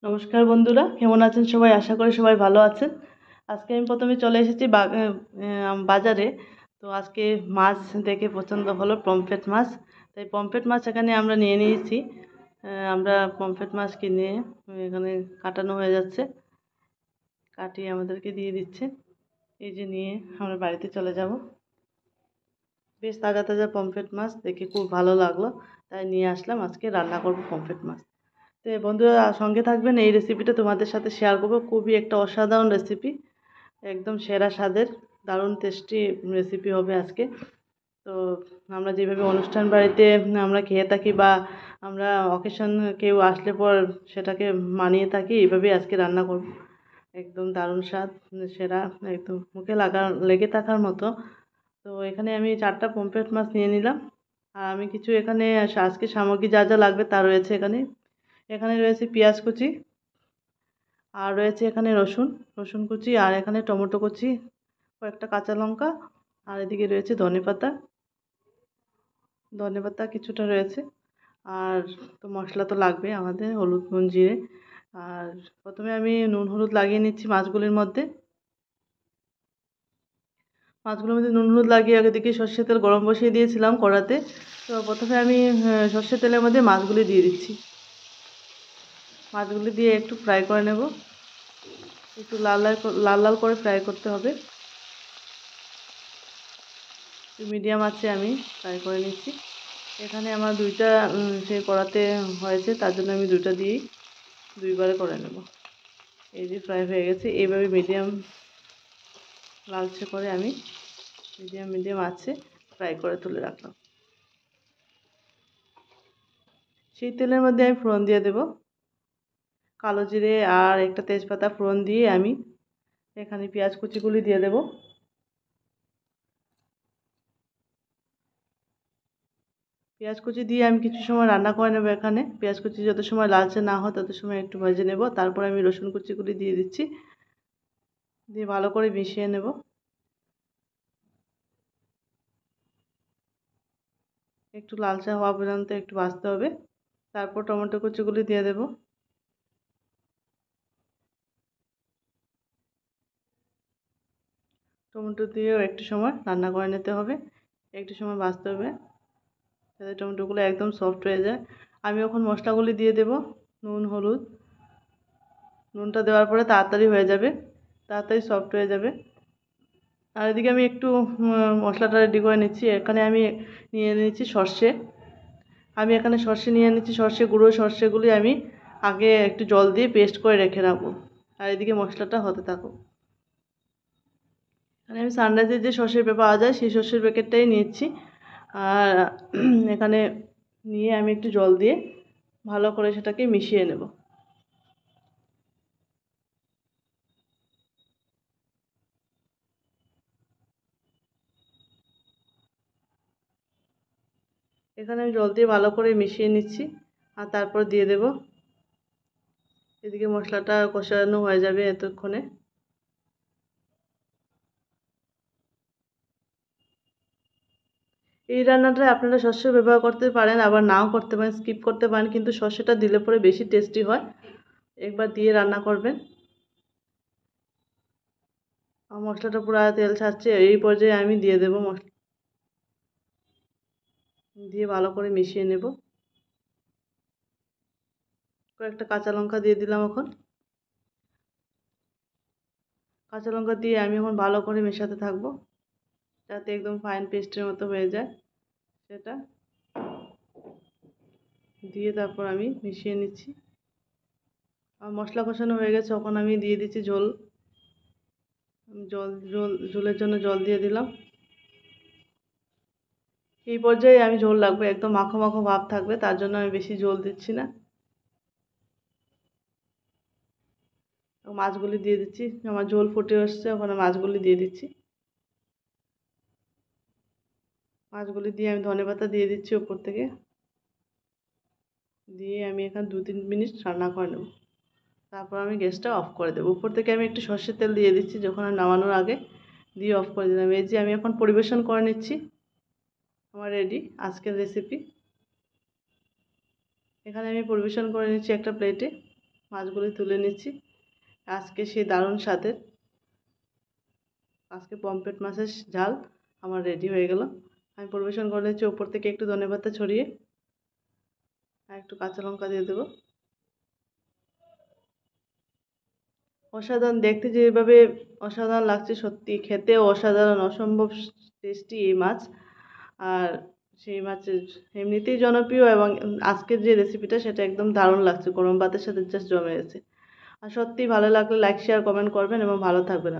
নমস্কার বন্ধুরা, কেমন আছেন সবাই? আশা করি সবাই ভালো আছেন। আজকে আমি প্রথমে চলে এসেছি বাজারে। তো আজকে মাছ দেখে পছন্দ হলো পমফ্রেট মাছ। তাই পমফ্রেট মাছ এখানে আমরা নিয়ে নিয়েছি। আমরা পমফ্রেট মাছ কিনে এখানে কাটানো হয়ে যাচ্ছে, কাটিয়ে আমাদেরকে দিয়ে দিচ্ছে। এই যে নিয়ে আমরা বাড়িতে চলে যাব। বেশ তাজা তাজা পমফ্রেট মাছ দেখে খুব ভালো লাগলো, তাই নিয়ে আসলাম। আজকে রান্না করব পমফ্রেট মাছ। তো বন্ধুরা সঙ্গে থাকবেন, এই রেসিপিটা তোমাদের সাথে শেয়ার করবো। খুবই একটা অসাধারণ রেসিপি, একদম সেরা স্বাদের দারুণ টেস্টি রেসিপি হবে আজকে। তো আমরা যেভাবে অনুষ্ঠান বাড়িতে আমরা খেয়ে থাকি বা আমরা অকেশন কেউ আসলে পর সেটাকে মানিয়ে থাকি, এইভাবেই আজকে রান্না করব। একদম দারুণ স্বাদ, সেরা, একদম মুখে লেগে থাকার মতো। তো এখানে আমি 4টা পমফ্রেট মাছ নিয়ে নিলাম। আর আমি কিছু এখানে আজকে সামগ্রী যা যা লাগবে তা রয়েছে এখানে। এখানে রয়েছে পেঁয়াজ কুচি, আর রয়েছে এখানে রসুন রসুন কুচি, আর এখানে টমেটো কুচি, কয়েকটা কাঁচা লঙ্কা, আর এদিকে রয়েছে ধনেপাতা ধনেপাতা কিছুটা রয়েছে। আর তো মশলা তো লাগবে আমাদের, হলুদ নুন জিরে। আর প্রথমে আমি নুন হলুদ লাগিয়ে নিচ্ছি মাছগুলির মধ্যে। মাছগুলোর মধ্যে নুন হলুদ লাগিয়ে আগে দিকে সর্ষের তেল গরম বসিয়ে দিয়েছিলাম কড়াতে। তো প্রথমে আমি সর্ষের তেলের মধ্যে মাছগুলি দিয়ে দিচ্ছি। মাছগুলি দিয়ে একটু ফ্রাই করে নেব, একটু লাল লাল লাল করে ফ্রাই করতে হবে। মিডিয়াম আছে আমি ফ্রাই করে নিচ্ছি। এখানে আমার দুইটা সেই কড়াতে হয়েছে, তার জন্য আমি দুইটা দিয়েই দুইবারে করে নেব। এই যে ফ্রাই হয়ে গেছে, এইভাবে মিডিয়াম লালচে করে আমি মিডিয়াম আছে ফ্রাই করে তুলে রাখলাম। সেই তেলের মধ্যে আমি ফোড়ন দিয়ে দেব, কালো জিরে আর একটা তেজপাতা ফোড়ন দিয়ে আমি এখানে পেঁয়াজ কুচিগুলি দিয়ে দেব। পেঁয়াজ কুচি দিয়ে আমি কিছু সময় রান্না করে নেব। এখানে পেঁয়াজ কুচি যত সময় লালচে না হয় তত সময় একটু ভেজে নেব। তারপর আমি রসুন কুচিগুলি দিয়ে দিচ্ছি, দিয়ে ভালো করে মিশিয়ে নেব। একটু লালচে হওয়া পর্যন্ত একটু ভাজতে হবে। তারপর টমেটো কুচিগুলি দিয়ে দেব। টমেটো দিয়েও একটু সময় রান্না করে নিতে হবে, একটু সময় ভাজতে হবে যাতে টমেটোগুলো একদম সফট হয়ে যায়। আমি এখন মশলাগুলি দিয়ে দেব। নুন হলুদ, নুনটা দেওয়ার পরে তাড়াতাড়ি হয়ে যাবে, তাড়াতাড়ি সফট হয়ে যাবে। আর এদিকে আমি একটু মশলাটা রেডি করে নিচ্ছি। এখানে আমি নিয়ে নিচ্ছি সর্ষে। আমি এখানে সর্ষে নিয়ে নিচ্ছি, সর্ষে গুঁড়ো। সর্ষেগুলি আমি আগে একটু জল দিয়ে পেস্ট করে রেখে রাখবো, আর এদিকে মশলাটা হতে থাকুক। এখানে আমি সানরাইজের যে সর্ষের পাওয়া যায় সেই সর্ষের প্যাকেটটাই নিচ্ছি। আর এখানে নিয়ে আমি একটু জল দিয়ে ভালো করে সেটাকে মিশিয়ে নেব। এখানে আমি জল দিয়ে ভালো করে মিশিয়ে নিচ্ছি, আর তারপর দিয়ে দেব। এদিকে মশলাটা কষানো হয়ে যাবে এতক্ষণে। এই রান্নাটা আপনারা সর্ষে ব্যবহার করতে পারেন, আবার নাও করতে পারেন, স্কিপ করতে পারেন, কিন্তু সর্ষেটা দিলে পরে বেশি টেস্টি হয়। একবার দিয়ে রান্না করবেন। আর মশলাটা পুরো তেল ছাড়ছে, এই পর্যায়ে আমি দিয়ে দেবো মশলা, দিয়ে ভালো করে মিশিয়ে নেব। কয়েকটা কাঁচা লঙ্কা দিয়ে দিলাম। এখন কাঁচা লঙ্কা দিয়ে আমি এখন ভালো করে মেশাতে থাকবো যাতে একদম ফাইন পেস্টের মতো হয়ে যায়। সেটা দিয়ে তারপর আমি মিশিয়ে নিচ্ছি। আর মশলা কষানো হয়ে গেছে, এখন আমি দিয়ে দিচ্ছি ঝোল। ঝোলের জন্য জল দিয়ে দিলাম। এই পর্যায়ে আমি ঝোল লাগবে, একদম মাখো মাখো ভাব থাকবে, তার জন্য আমি বেশি ঝোল দিচ্ছি না। মাছগুলি দিয়ে দিচ্ছি, আমার ঝোল ফুটে আসছে, ওখানে মাছগুলি দিয়ে দিচ্ছি। মাছগুলি দিয়ে আমি ধনেপাতা দিয়ে দিচ্ছি উপর থেকে, দিয়ে আমি এখানে 2-3 মিনিট রান্না করে নেব। তারপর আমি গ্যাসটা অফ করে দেবো। উপর থেকে আমি একটু সর্ষের তেল দিয়ে দিচ্ছি যখন নামানোর আগে, দিয়ে অফ করে দিলাম। এই যে আমি এখন পরিবেশন করে নিচ্ছি। আমার রেডি আজকের রেসিপি। এখানে আমি পরিবেশন করে নিচ্ছি একটা প্লেটে। মাছগুলি তুলে নিচ্ছি। আজকে সেই দারুণ স্বাদের আজকে পমফ্রেট মাছের ঝাল আমার রেডি হয়ে গেল। আমি পরিবেশন করে নিচ্ছি উপর থেকে একটু ধনেপাতা ছড়িয়ে, আর একটু কাঁচা লঙ্কা দিয়ে দেবো। অসাধারণ, দেখতে যেভাবে অসাধারণ লাগছে, সত্যি খেতেও অসাধারণ, অসম্ভব টেস্টি এই মাছ। আর সেই মাছের এমনিতেই জনপ্রিয়, এবং আজকের যে রেসিপিটা সেটা একদম দারুণ লাগছে, গরম ভাতের সাথে জাস্ট জমে গেছে। আর সত্যি ভালো লাগলে লাইক শেয়ার কমেন্ট করবেন এবং ভালো থাকবেন।